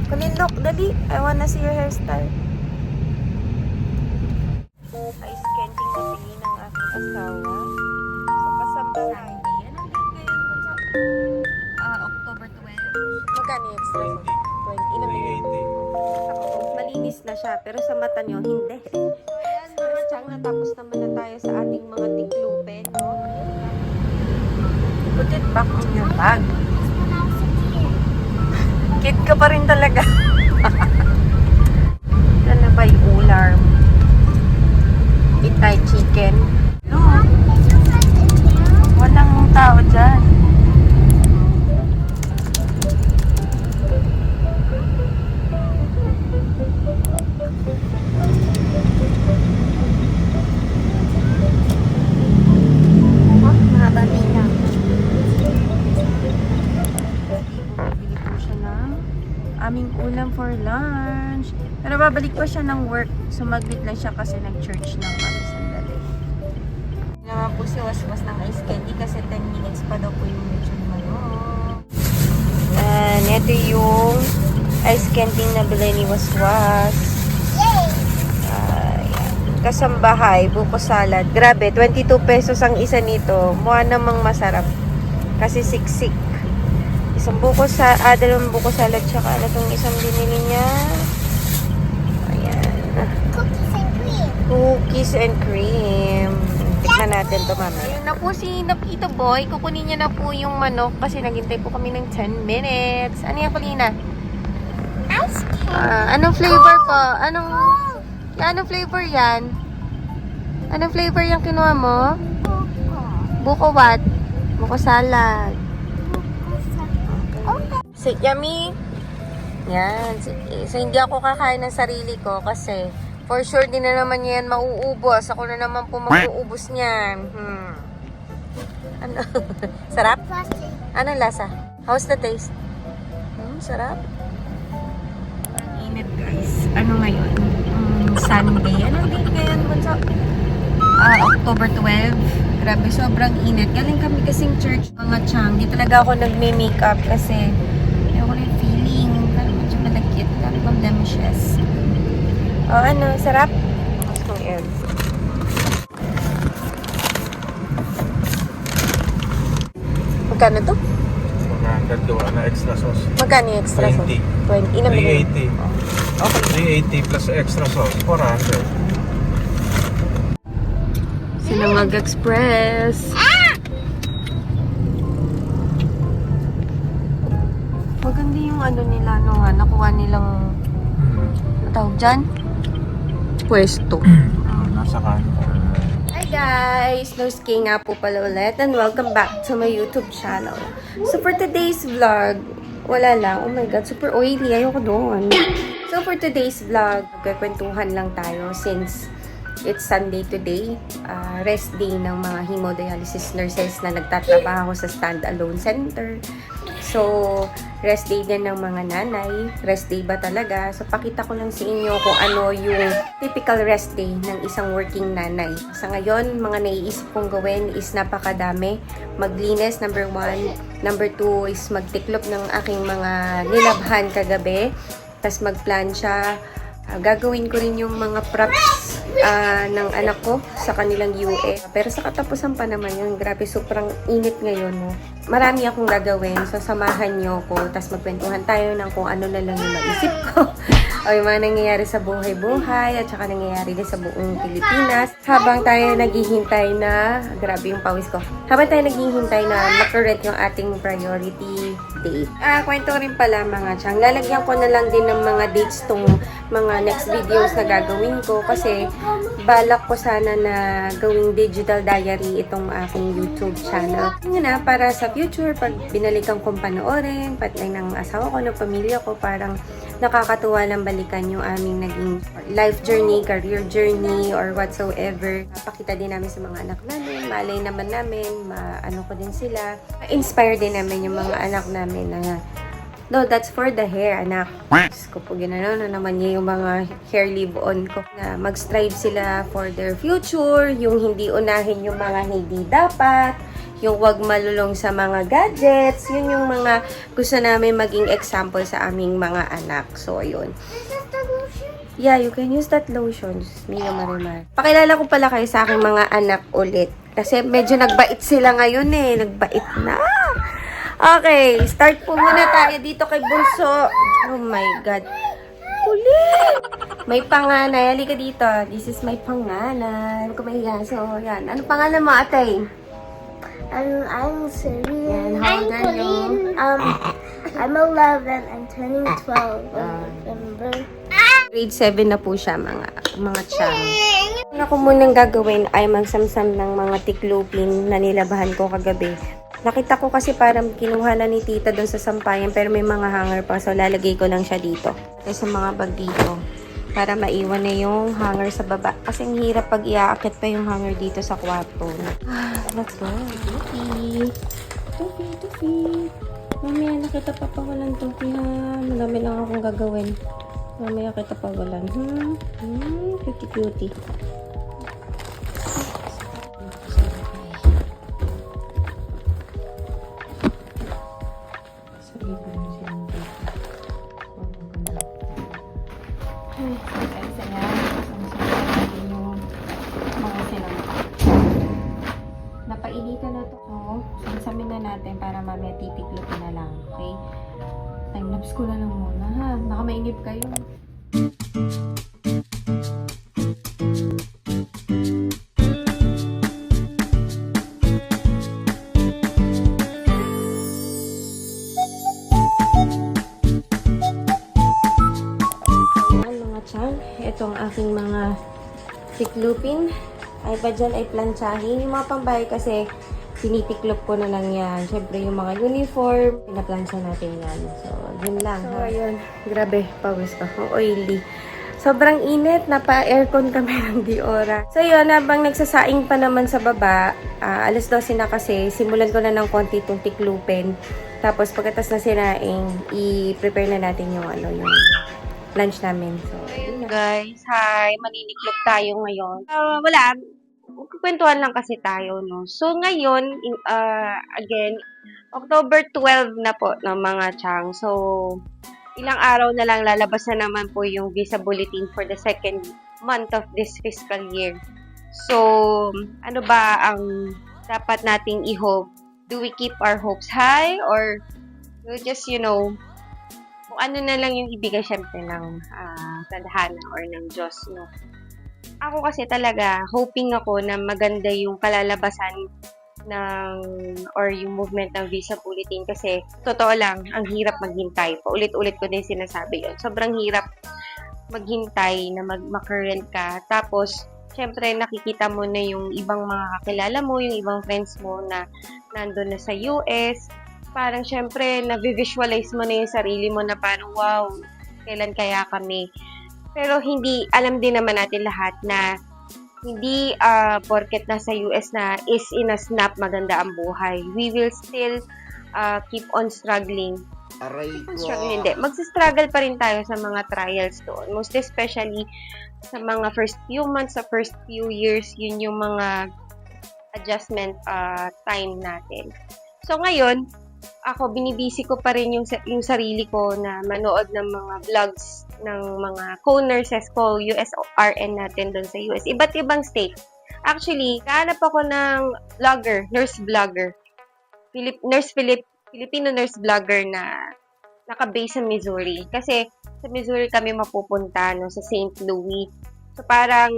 Kulindok, dali. I wanna see your hairstyle. Ice candy na tingin ng aking asawa. So, kasambahay. Yan ang date ngayon. Bunso. October 12. Magkano yung extra? 20. Ilang minutes? Malinis na siya, pero sa mata nyo, hindi. Chang, natapos naman na tayo sa ating mga tiklupin, no? Put it back in your bag. Kid ka pa rin talaga. Yan na ba yung ulam? Itay chicken. No. Walang tao dyan. Aming ulam for lunch. Pero babalik pa siya ng work. Sumaglit lang siya kasi nag-church ng kami sandali. Naman po si Waswas ng ice candy kasi 10 minutes pa daw po yung lechon manok. And ito yung ice candy na bilhin ni Waswas. Kasambahay, buko salad. Grabe, 22 pesos ang isa nito. Mukha namang masarap. Kasi siksik. Isang buko sa dalawang buko salad tsaka itong isang binili niya. Ayan. Cookies and cream. Cookies and cream. Tignan natin to, mama. Ayun na po si Napito Boy. Kukunin niya na po yung manok kasi naghintay po kami ng 10 minutes. Ano yan, Kulina? Ice cream. Anong flavor po? Anong flavor yan? Anong flavor yung kinuha mo? Buko what? Buko salad. So, yummy. Yan. So, hindi ako kakain ng sarili ko kasi for sure din na naman yan mauubos. Ako na naman po mag-uubos niyan. Ano? Sarap? Anong lasa? How's the taste? Sarap? Init, guys. Ano ngayon? Sunday. Anong date ngayon, Bunso? October 12. Grabe, sobrang init. Galing kami kasing church, mga chang. Di talaga ako nagme-makeup kasi ayoko na yung feeling. Parang medyo malagkit. Parang blemishes. Ano? Sarap? Mas kong air. Magkano to? Magkagawa na extra sauce. Magkano yung extra sauce? 20. Ilang bilhin? 380. Okay. 380 plus extra sauce. 400. Sinangag Express. Maganda yung ano nila, no nga, nakuha nilang tawag dyan? Pwesto. Nasa kanto. Hi guys! Noski nga po pala ulit and welcome back to my YouTube channel. So for today's vlog, wala lang. Oh my god, super oily. Ayoko doon. So for today's vlog, magkakwentuhan lang tayo since it's Sunday today. Rest day ng mga hemodialysis nurses na nagtatrabaho sa standalone center. So, rest day din ng mga nanay. Rest day ba talaga? So, pakita ko lang sa inyo kung ano yung typical rest day ng isang working nanay. Sa ngayon, mga naiisip kong gawin is napakadami. Maglinis, number 1. Number 2 is magtiklop ng aking mga nilabhan kagabi. Tapos magplansya. Gagawin ko rin yung mga props ng anak ko sa kanilang UE. Pero sa katapusan pa naman yun, grabe, sobrang init ngayon. No? Marami akong gagawin, so samahan nyo ko. Tapos magkwentuhan tayo ng kung ano na lang yung maisip ko. O yung mga nangyayari sa buhay-buhay at saka nangyayari din sa buong Pilipinas. Habang tayo naghihintay na, grabe yung pawis ko. Habang tayo naghihintay na makorek yung ating priority date. Kwento rin pala mga chang. Lalagyan ko na lang din ng mga dates tong mga next videos na gagawin ko kasi balak ko sana na gawing digital diary itong aking YouTube channel. Yun na, para sa future, pag binalikan kong panoorin, pati ng asawa ko, ng pamilya ko, parang nakakatuwa lang balikan yung aming naging life journey, career journey, or whatsoever. Napakita din namin sa mga anak namin, malay naman namin, maano ko din sila. Inspire din namin yung mga anak namin na no, that's for the hair, anak. Diyos ko po, ginano na naman niya yung mga hair leave-on ko. Na mag-strive sila for their future, yung hindi unahin yung mga hindi dapat, yung wag malulong sa mga gadgets. Yun yung mga gusto namin maging example sa aming mga anak. So, ayun. This is the lotion. Yeah, you can use that lotion. Mia Marimar. Pakilala ko pala kayo sa aking mga anak ulit. Kasi medyo nagbait sila ngayon eh. Nagbait na. Okay, start po muna tayo dito kay Bunso. Oh my God. Kulit! May panganay. Halika dito. This is my panganay. Huwag ka mahiya. So, yan. Ano pangalan mo, ate? I'm Yan, Serene. how I'm old are you? Pauline. I'm 11. I'm turning 12 in November. Grade 7 na po siya, mga chang. Ang ako munang gagawin ay magsamsam ng mga tiklupin na nilabahan ko kagabi. Nakita ko kasi parang kinuha na ni tita doon sa sampayan pero may mga hanger pa. So, lalagay ko lang siya dito. Sa mga bag dito. Para maiwan na yung hanger sa baba. Kasi ang hirap pag iaakit pa yung hanger dito sa kwarto. Let's go. Tufi. Tufi. Mamaya nakita pa walang tufi ha. Madami lang akong gagawin. Mamaya kita pa walang. Cutie. Napainitan na to. So, sansamin na natin para mamaya titiklopin na lang. Okay? Time-lapse ko na lang muna ha. Baka mainip kayo. Mga chan, ito ang aking mga tiklupin. Ay pa dyan ay plantsahin. Yung mga pambahay kasi tinitiklop ko na lang yan. Siyempre yung mga uniform, pinaplansya natin yan. So, yun lang. So, ayun. Grabe, pawis ko. Oily. Sobrang init. Napa-aircon kami ng Diora. So, yun. Habang nagsasaing pa naman sa baba, alas 12 na kasi, simulan ko na ng konti itong tiklupin. Tapos, pagkatas na sinaing, i-prepare na natin yung yung lunch namin. So, ayun guys. Hi! Maniniklop tayo ngayon. Wala. Kukwentuhan lang kasi tayo, no? So, ngayon, again, October 12 na po, no, mga chang. So, ilang araw na lang lalabas na naman po yung visa bulletin for the second month of this fiscal year. So, ano ba ang dapat nating i-hope? Do we keep our hopes high? Or we just, kung ano na lang yung ibigay syempre ng tadhana or ng Diyos, no? Ako kasi talaga, hoping ako na maganda yung kalalabasan or yung movement ng visa bulletin kasi totoo lang, ang hirap maghintay. Paulit-ulit ko din sinasabi yun. Sobrang hirap maghintay na mag-current ka. Tapos, syempre, nakikita mo na yung ibang mga kakilala mo, yung ibang friends mo na nandun na sa US. Parang syempre, na-visualize mo na yung sarili mo na parang, wow, kailan kaya kami. Pero alam din naman natin lahat na hindi porket nasa US na is in a snap maganda ang buhay. We will still keep on struggling. Hindi. Magsistruggle pa rin tayo sa mga trials doon. Most especially sa mga first few months, sa first few years, yun yung mga adjustment time natin. So ngayon, ako binibisi ko pa rin yung sarili ko na manood ng mga vlogs ng mga co-nurses ko, USRN natin doon sa US. Iba't ibang state. Actually, kahanap ako ng nurse vlogger. Filipino nurse vlogger na naka-base sa Missouri. Kasi sa Missouri kami mapupunta, no, sa St. Louis. So parang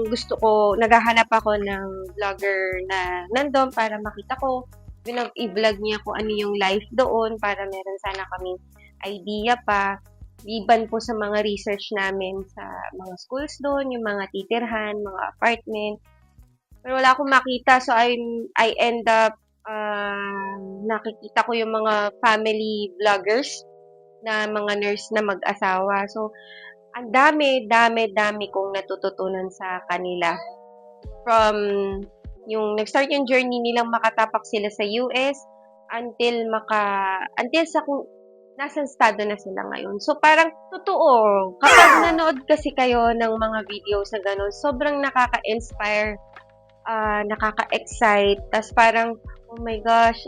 naghahanap ako ng vlogger na nandun para makita ko. I-vlog niya kung ano yung life doon para meron sana kaming idea pa. Liban po sa mga research namin sa mga schools doon, yung mga titirhan, mga apartment. Pero wala akong makita, so I end up nakikita ko yung mga family vloggers na mga nurse na mag-asawa. So, ang dami kong natututunan sa kanila. From yung nag-start yung journey nilang makatapak sila sa US until sa kung nasang estado na sila ngayon. So, parang totoo, kapag nanood kasi kayo ng mga videos na gano'n, sobrang nakaka-inspire, nakaka-excite, tas parang, oh my gosh,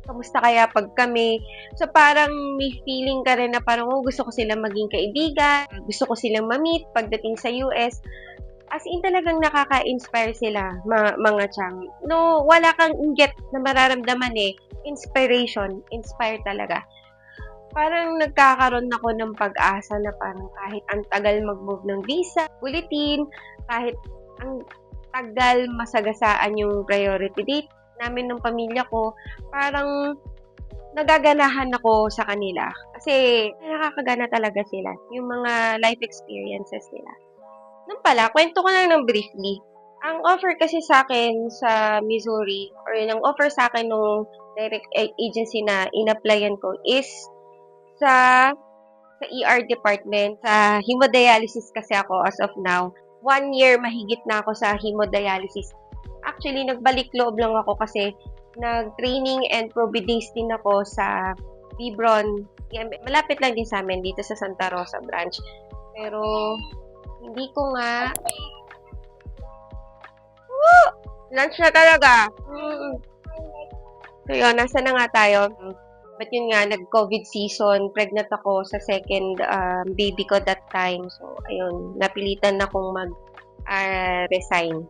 kamusta kaya pag kami? So, parang may feeling ka rin na parang, oh, gusto ko silang maging kaibigan, gusto ko silang ma-meet pagdating sa US. As in, talagang nakaka-inspire sila, mga chang. No, wala kang inget na mararamdaman eh. Inspiration, inspire talaga. Parang nagkakaroon ako ng pag-asa na parang kahit ang tagal mag-move ng visa, bulletin, kahit ang tagal masagasaan yung priority date namin ng pamilya ko, parang nagaganahan ako sa kanila. Kasi nakakagana talaga sila, yung mga life experiences nila. Nung pala, kwento ko lang ng briefly. Ang offer kasi sa akin sa Missouri, or yung offer sa akin nung direct agency na in-applyan ko is sa ER department, sa hemodialysis kasi ako as of now. 1 year mahigit na ako sa hemodialysis. Actually, nagbalik loob lang ako kasi nag-training and probe days din ako sa Bibron. Malapit lang din sa amin dito sa Santa Rosa branch. Pero, hindi ko nga... Woo! Lunch na talaga! So yun, nasa na nga tayo. But yun nga, nag-COVID season. Pregnant ako sa second baby ko that time. So, ayun, napilitan na akong mag-resign.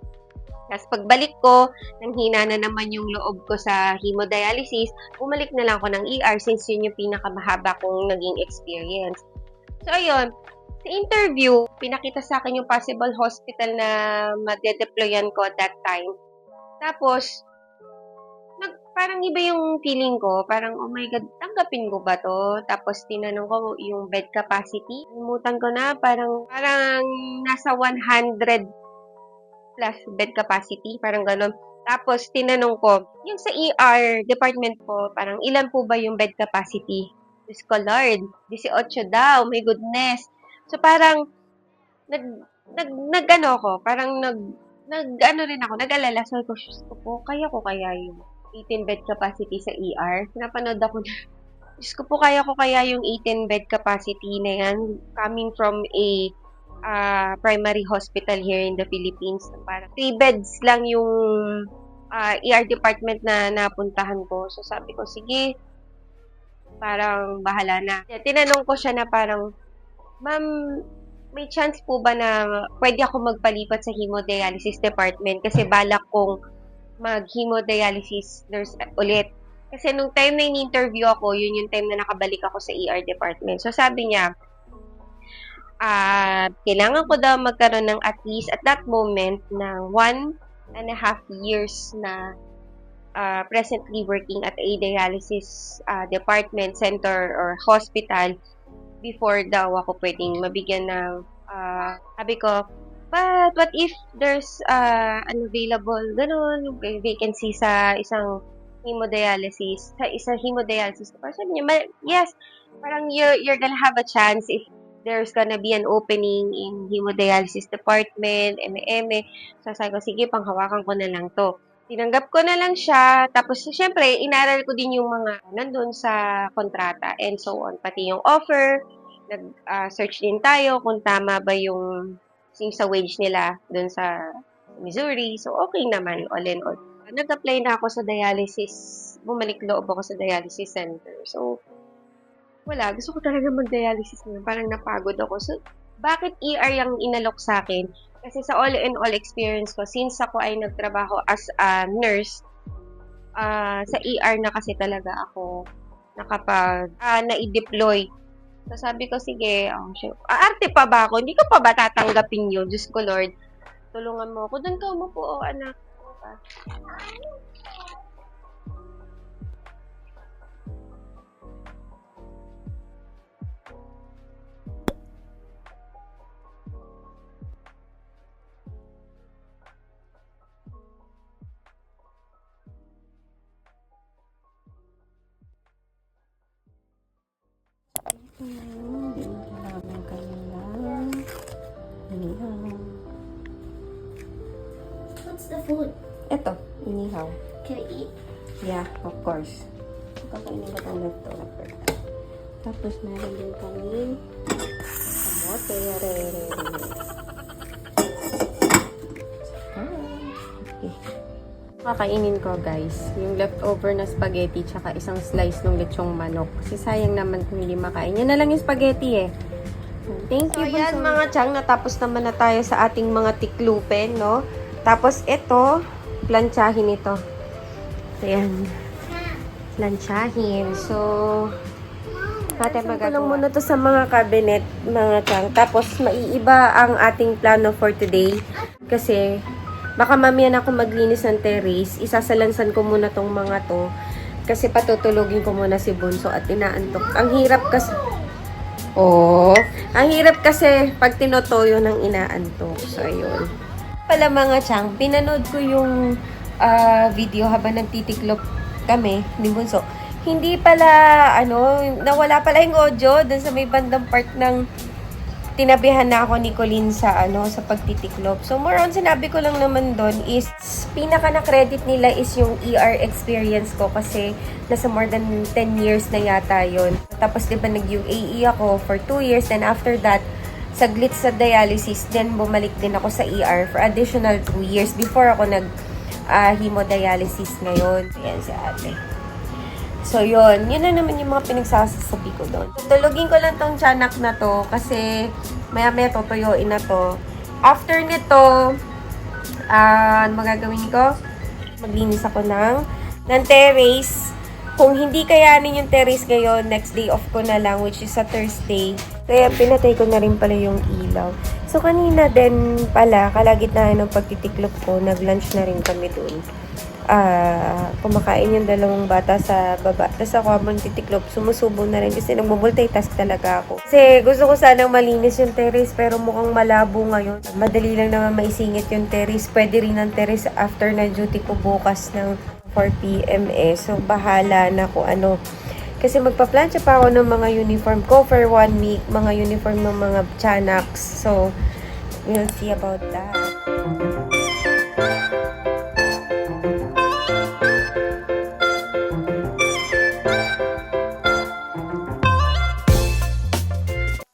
Tapos pagbalik ko, nanghina na naman yung loob ko sa hemodialysis, bumalik na lang ako ng ER since yun yung pinakamahaba kong naging experience. So, ayun. Sa interview, pinakita sa akin yung possible hospital na magde-deployan ko at that time. Tapos, parang iba yung feeling ko. Parang, oh my God, tanggapin ko ba to? Tapos, tinanong ko yung bed capacity. Limutan ko na, parang nasa 100 plus bed capacity, parang ganun. Tapos, tinanong ko, yung sa ER department po, parang ilan po ba yung bed capacity? Diyos ko, Lord, 18 daw, my goodness. So, parang, nag-ano ko, parang nag-ano rin ako, nag-alala. So, Diyos ko po, kaya yung 18 bed capacity sa ER? Napanood ako na, Diyos ko po, kaya yung 18 bed capacity na yan, coming from a primary hospital here in the Philippines. Parang 3 beds lang yung ER department na napuntahan ko. So, sabi ko, sige, parang bahala na. Tinanong ko siya na parang, ma'am, may chance po ba na pwede ako magpalipat sa hemodialysis department? Kasi balak kong mag-hemodialysis nurse ulit. Kasi nung time na in-interview ako, yun yung time na nakabalik ako sa ER department. So, sabi niya, kailangan ko daw magkaroon ng at least at that moment ng 1.5 years na presently working at a dialysis department, center, or hospital before daw ako pwedeng mabigyan ng sabi ko, but what if there's an available ganun, vacancy sa isang hemodialysis, sabi niya, yes, parang you're gonna have a chance if there's gonna be an opening in hemodialysis department, eme. So, sabi ko, sige, panghawakan ko na lang to. Tinanggap ko na lang siya. Tapos, syempre, inaral ko din yung mga nandun sa kontrata and so on. Pati yung offer, nag-search din tayo kung tama ba yung sa wage nila dun sa Missouri. So, okay naman, all in all. Nag-apply na ako sa dialysis. Bumalik loob ako sa dialysis center. So, wala, gusto ko talaga mag-dialysis ngayon. Parang napagod ako. So, bakit ER yung inalok sa akin? Kasi sa all-in-all experience ko, since ako ay nagtrabaho as a nurse, sa ER na kasi talaga ako nakapag na-deploy. So, sabi ko, sige, aarte pa ba ako? Hindi ko pa ba tatanggapin yun? Diyos ko, Lord, tulungan mo ako. Doon ka mo po, anak. What's the food? Ito, inihaw. Can I eat? Yeah, of course. Kakainin ko ng leftover. Tapos meron din kami kamote. Okay. Kakainin ko, guys, yung leftover na spaghetti tsaka isang slice ng lechong manok. Kasi sayang naman kung hindi makain. Yan na lang yung spaghetti eh. Thank you. So, ayan mga chang, natapos naman na tayo sa ating mga tiklupen, no? Tapos ito, planchahin ito. Ayan. Planchahin. So, natin magagawa. Muna to sa mga cabinet, mga chang. Tapos, maiiba ang ating plano for today. Kasi, baka mamaya na ako maglinis ng terrace. Isasalansan ko muna tong mga to. Kasi patutulogin ko muna si Bunso at inaantok. Ang hirap kasi... Oh, ang hirap kasi pag tinotoyo ng inaantok. So, ayun. Pala mga chang, pinanood ko yung video habang nagtitiklop kami ni Bunso. Hindi pala, nawala pala yung audio dun sa may bandang part ng tinabihan na ako ni Colleen sa pagtitiklop. So, more on, sinabi ko lang naman doon is, pinaka na-credit nila is yung ER experience ko kasi nasa more than 10 years na yata yon. Tapos, di ba, nag-UAE ako for 2 years. Then, after that, saglit sa dialysis, then bumalik din ako sa ER for additional 2 years before ako hemodialysis ngayon. Ayan si ate. So, yun na naman yung mga pinagsasabi ko doon. Tulogin ko lang tong tiyanak na to kasi maya-maya tutuyuin na to. After nito, magagawin ko, maglinis ako ng terrace. Kung hindi kayanin yung terrace ngayon, next day off ko na lang, which is sa Thursday. Kaya pinatay ko na rin pala yung ilaw. So, kanina din pala, kalagitnaan ng pagtitiklop ko, nag-lunch na rin kami doon. Kumakain yung dalawang bata sa baba. Tapos ako habang titiklop, sumusubo na rin kasi nagmumultitask talaga ako. Kasi gusto ko sanang malinis yung terrace pero mukhang malabo ngayon. Madali lang naman maisingit yung terrace. Pwede rin ang terrace after na duty ko bukas ng 4 p.m. So, bahala na kung ano. Kasi magpa-plancha pa ako ng mga uniform ko for 1 week. Mga uniform ng mga tiyanaks. So, we'll see about that.